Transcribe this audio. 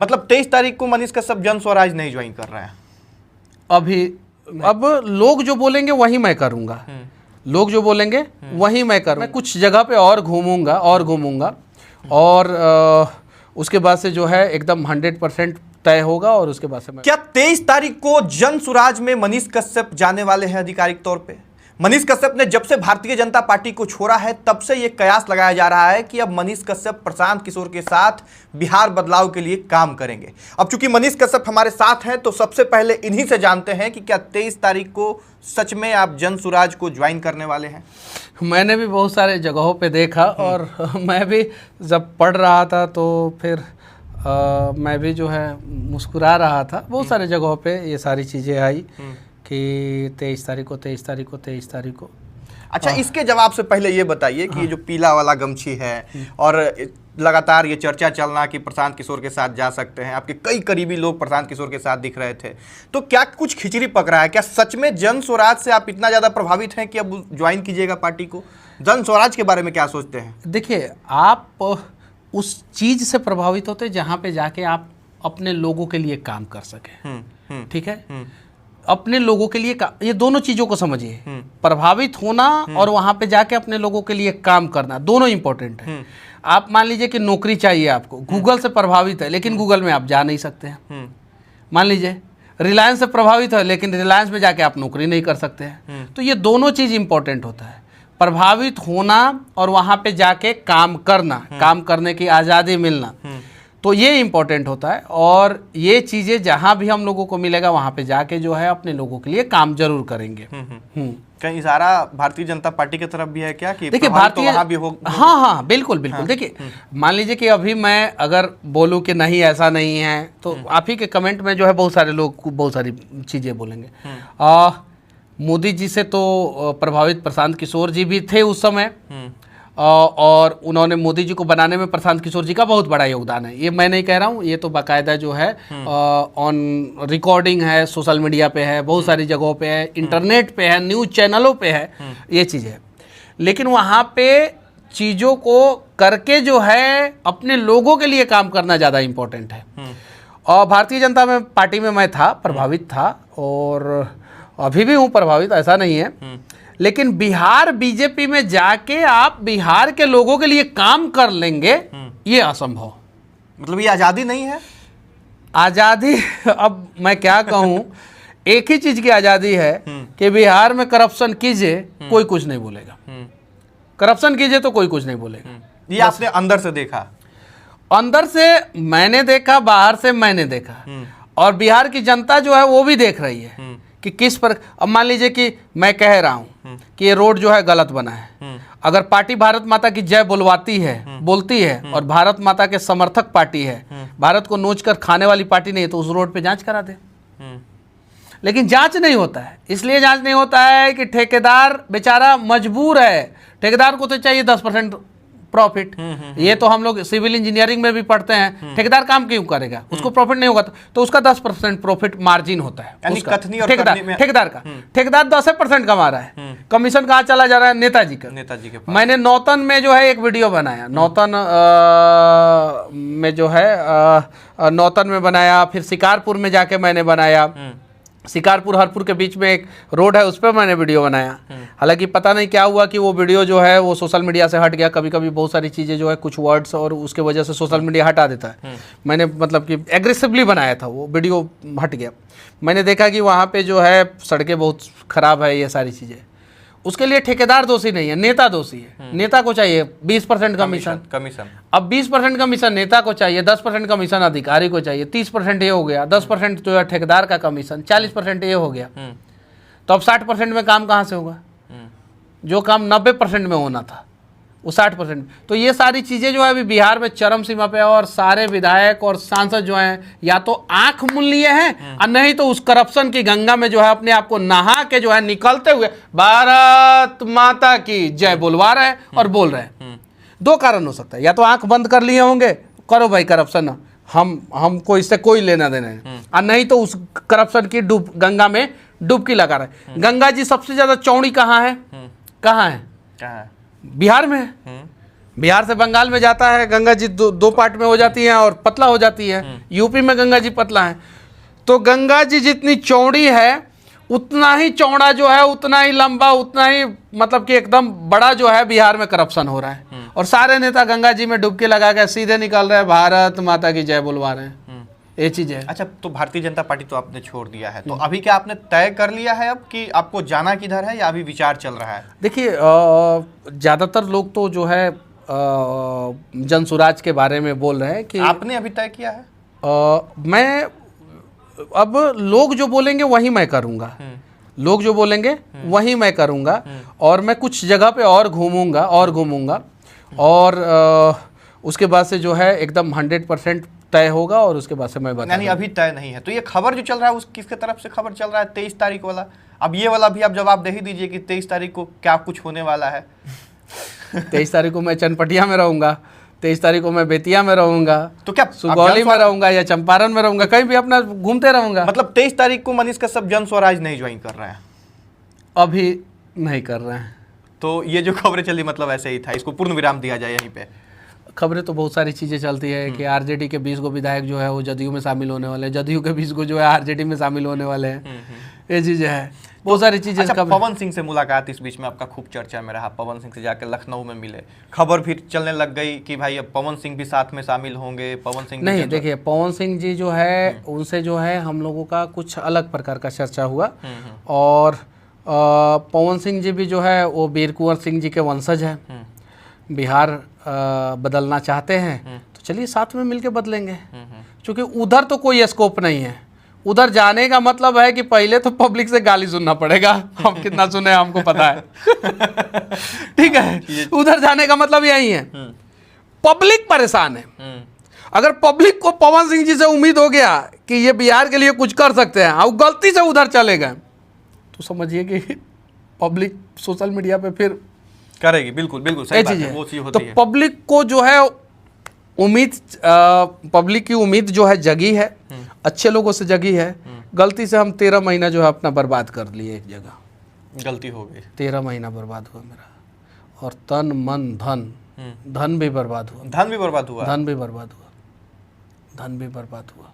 मतलब 23 तारीख को मनीष कश्यप जन स्वराज नहीं ज्वाइन कर रहे हैं अभी। अब लोग जो बोलेंगे वही मैं करूंगा, लोग जो बोलेंगे वही मैं करूंगा। मैं कुछ जगह पे और घूमूंगा और उसके बाद से जो है एकदम 100% तय होगा और उसके बाद से मैं। क्या 23 तारीख को जन स्वराज में मनीष कश्यप जाने वाले हैं आधिकारिक तौर पे? मनीष कश्यप ने जब से भारतीय जनता पार्टी को छोड़ा है तब से यह कयास लगाया जा रहा है कि अब मनीष कश्यप प्रशांत किशोर के साथ बिहार बदलाव के लिए काम करेंगे। अब चूंकि मनीष कश्यप हमारे साथ हैं तो सबसे पहले इन्हीं से जानते हैं कि क्या 23 तारीख को सच में आप जन स्वराज को ज्वाइन करने वाले हैं? मैंने भी बहुत सारे जगहों पे देखा और मैं भी जब पढ़ रहा था तो फिर मैं भी जो है मुस्कुरा रहा था। बहुत सारे जगहों पे ये सारी चीज़ें आई कि 23 तारीख को। अच्छा, इसके जवाब से पहले ये बताइए कि ये जो पीला वाला गमछी है और लगातार ये चर्चा चलना कि प्रशांत किशोर के साथ जा सकते हैं, आपके कई करीबी लोग प्रशांत किशोर के साथ दिख रहे थे, तो क्या कुछ खिचड़ी पक रहा है? क्या सच में जन स्वराज से आप इतना ज़्यादा प्रभावित हैं कि अब ज्वाइन कीजिएगा पार्टी को? जन स्वराज के बारे में क्या सोचते हैं? देखिए, आप उस चीज़ से प्रभावित होते जहाँ पे जाके आप अपने लोगों के लिए काम कर सकें। ठीक है, अपने लोगों के लिए ये दोनों चीज़ों को समझिए, प्रभावित होना और वहाँ पे जाके अपने लोगों के लिए काम करना, दोनों इंपॉर्टेंट है। आप मान लीजिए कि नौकरी चाहिए आपको, गूगल से प्रभावित है लेकिन गूगल में आप जा नहीं सकते हैं। मान लीजिए रिलायंस से प्रभावित है लेकिन रिलायंस में जाके आप नौकरी नहीं कर सकते हैं। तो ये दोनों चीज़ इंपॉर्टेंट होता है, प्रभावित होना और वहाँ पे जाके काम करना, काम करने की आज़ादी मिलना, तो ये इम्पोर्टेंट होता है। और ये चीज़ें जहाँ भी हम लोगों को मिलेगा वहाँ पे जाके जो है अपने लोगों के लिए काम जरूर करेंगे। कहीं इशारा भारतीय जनता पार्टी की तरफ भी है क्या कि देखिए भारतीय तो वहाँ भी हो? हाँ, बिल्कुल। देखिए, मान लीजिए कि अभी मैं अगर बोलूँ कि नहीं ऐसा नहीं है तो आप ही के कमेंट में जो है बहुत सारे लोग बहुत सारी चीज़ें बोलेंगे। मोदी जी से तो प्रभावित प्रशांत किशोर जी भी थे उस समय, और उन्होंने मोदी जी को बनाने में प्रशांत किशोर जी का बहुत बड़ा योगदान है। ये मैं नहीं कह रहा हूँ, ये तो बाकायदा जो है ऑन रिकॉर्डिंग है, सोशल मीडिया पे है, बहुत सारी जगहों पे है, इंटरनेट पे है, न्यूज़ चैनलों पे है, ये चीज़ है। लेकिन वहाँ पे चीज़ों को करके जो है अपने लोगों के लिए काम करना ज़्यादा इम्पोर्टेंट है। और भारतीय जनता पार्टी में मैं था, प्रभावित था और अभी भी हूँ प्रभावित, ऐसा नहीं है। लेकिन बिहार बीजेपी में जाके आप बिहार के लोगों के लिए काम कर लेंगे, ये असंभव। मतलब ये आज़ादी नहीं है? आज़ादी अब मैं क्या कहूँ, एक ही चीज़ की आज़ादी है कि बिहार में करप्शन कीजिए कोई कुछ नहीं बोलेगा, करप्शन कीजिए तो कोई कुछ नहीं बोलेगा। ये आपने अंदर से देखा? अंदर से मैंने देखा, बाहर से मैंने देखा, और बिहार की जनता जो है वो भी देख रही है कि किस पर। अब मान लीजिए कि मैं कह रहा हूँ कि ये रोड जो है गलत बना है, अगर पार्टी भारत माता की जय बोलती है और भारत माता के समर्थक पार्टी है, भारत को नोच कर खाने वाली पार्टी नहीं है, तो उस रोड पे जांच करा दे। लेकिन जांच नहीं होता है, इसलिए जांच नहीं होता है कि ठेकेदार बेचारा मजबूर है, ठेकेदार को तो चाहिए 10% प्रॉफिट। ये तो हम लोग सिविल इंजीनियरिंग में भी पढ़ते हैं, ठेकेदार काम क्यों करेगा, उसको प्रॉफिट नहीं होगा तो उसका 10% प्रॉफिट मार्जिन होता है ठेकेदार 10% कमा रहा है। कमीशन कहाँ चला जा रहा है? नेताजी के पास। मैंने नौतन में जो है एक वीडियो बनाया, नौतन में जो है नौतन में बनाया, फिर शिकारपुर में जाके मैंने बनाया, शिकारपुर हरपुर के बीच में एक रोड है उस पर मैंने वीडियो बनाया। हालांकि पता नहीं क्या हुआ कि वो वीडियो जो है वो सोशल मीडिया से हट गया। कभी कभी बहुत सारी चीज़ें जो है कुछ वर्ड्स और उसके वजह से सोशल मीडिया हटा देता है। मैंने मतलब कि एग्रेसिवली बनाया था, वो वीडियो हट गया। मैंने देखा कि वहाँ पे जो है सड़कें बहुत ख़राब है, ये सारी चीज़ें। उसके लिए ठेकेदार दोषी नहीं है, नेता दोषी है। नेता को चाहिए 20% कमीशन। अब 20% कमीशन नेता को चाहिए, 10% कमीशन अधिकारी को चाहिए, 30% ये हो गया, 10% जो है ठेकेदार का कमीशन, 40% ये हो गया। तो अब 60% में काम कहाँ से होगा? जो काम 90% में होना था वो 60%। तो ये सारी चीज़ें जो है अभी बिहार में चरम सीमा पे, और सारे विधायक और सांसद जो हैं या तो आंख मूंद लिए हैं और नहीं तो उस करप्शन की गंगा में जो है अपने आप को नहा के जो है निकलते हुए भारत माता की जय बोलवा रहे हैं और बोल रहे हैं। दो कारण हो सकता है, या तो आंख बंद कर लिए होंगे, करो भाई करप्शन, हमको इससे कोई लेना देना है, और नहीं तो उस करप्शन की गंगा में डुबकी लगा रहे हैं। गंगा जी सबसे ज्यादा चौड़ी कहाँ है? बिहार में है। बिहार से बंगाल में जाता है गंगा जी दो पार्ट में हो जाती हैं और पतला हो जाती है। यूपी में गंगा जी पतला है। तो गंगा जी जितनी चौड़ी है उतना ही चौड़ा जो है, उतना ही लंबा, उतना ही मतलब कि एकदम बड़ा जो है बिहार में करप्शन हो रहा है। और सारे नेता गंगा जी में डुबकी लगा के सीधे निकल रहे हैं, भारत माता की जय बुलवा रहे हैं। ये चीज है। अच्छा, तो भारतीय जनता पार्टी तो आपने छोड़ दिया है, तो अभी क्या आपने तय कर लिया है अब कि आपको जाना किधर है, या अभी विचार चल रहा है? देखिए, ज़्यादातर लोग तो जो है जन स्वराज के बारे में बोल रहे हैं कि आपने अभी तय किया है? मैं अब लोग जो बोलेंगे वही मैं करूँगा। लोग जो बोलेंगे वही मैं करूँगा। और मैं कुछ जगह पे और घूमूंगा और उसके बाद से जो है एकदम 100% तय होगा और उसके बाद से मैं बता। यानी अभी तय नहीं है। तो ये खबर जो चल रहा है उस किसके तरफ से खबर चल रहा है 23 तारीख वाला? अब ये वाला भी आप जवाब दे ही दीजिए कि 23 तारीख को क्या कुछ होने वाला है। 23 तारीख को मैं चनपटिया में रहूँगा, 23 तारीख को मैं बेतिया में रहूँगा, तो क्या सुगौली में रहूँगा या चंपारण में रहूँगा, कहीं भी अपना घूमते रहूँगा। मतलब 23 तारीख को मनीष कश्यप जन स्वराज नहीं ज्वाइन कर रहे हैं? अभी नहीं कर रहे हैं। तो ये जो खबरें चली मतलब ऐसे ही था, इसको पूर्ण विराम दिया जाए यहीं पे? खबरें तो बहुत सारी चीज़ें चलती है कि आरजेडी के 20 गो विधायक जो है वो जदयू में शामिल होने वाले हैं, जदयू के 20 गो जो है आरजेडी में शामिल होने वाले हैं। ये चीज़ें है, बहुत सारी चीज़ें। अच्छा, पवन सिंह से मुलाकात इस बीच में आपका खूब चर्चा में रहा। पवन सिंह से जाकर लखनऊ में मिले, खबर फिर चलने लग गई कि भाई अब पवन सिंह भी साथ में शामिल होंगे। पवन सिंह नहीं, देखिए पवन सिंह जी जो है उनसे जो है हम लोगों का कुछ अलग प्रकार का चर्चा हुआ। और पवन सिंह जी भी जो है वो वीर कुंवर सिंह जी के वंशज हैं, बिहार बदलना चाहते हैं, तो चलिए साथ में मिलके बदलेंगे। क्योंकि उधर तो कोई स्कोप नहीं है। उधर जाने का मतलब है कि पहले तो पब्लिक से गाली सुनना पड़ेगा। हम कितना सुने हमको पता है। ठीक है, उधर जाने का मतलब यही है। पब्लिक परेशान है। अगर पब्लिक को पवन सिंह जी से उम्मीद हो गया कि ये बिहार के लिए कुछ कर सकते हैं और गलती से उधर चले गए, तो समझिए कि पब्लिक सोशल मीडिया पे फिर करेगी। बिल्कुल बिल्कुल सही बात है, वो चीज होती है। तो पब्लिक को जो है उम्मीद, पब्लिक की उम्मीद जो है जगी है, अच्छे लोगों से जगी है। गलती से हम 13 महीना जो है अपना बर्बाद कर लिए। एक जगह गलती हो गई, 13 महीना बर्बाद हुआ मेरा, और तन मन धन भी बर्बाद हुआ। धन भी बर्बाद हुआ। धन भी बर्बाद हुआ।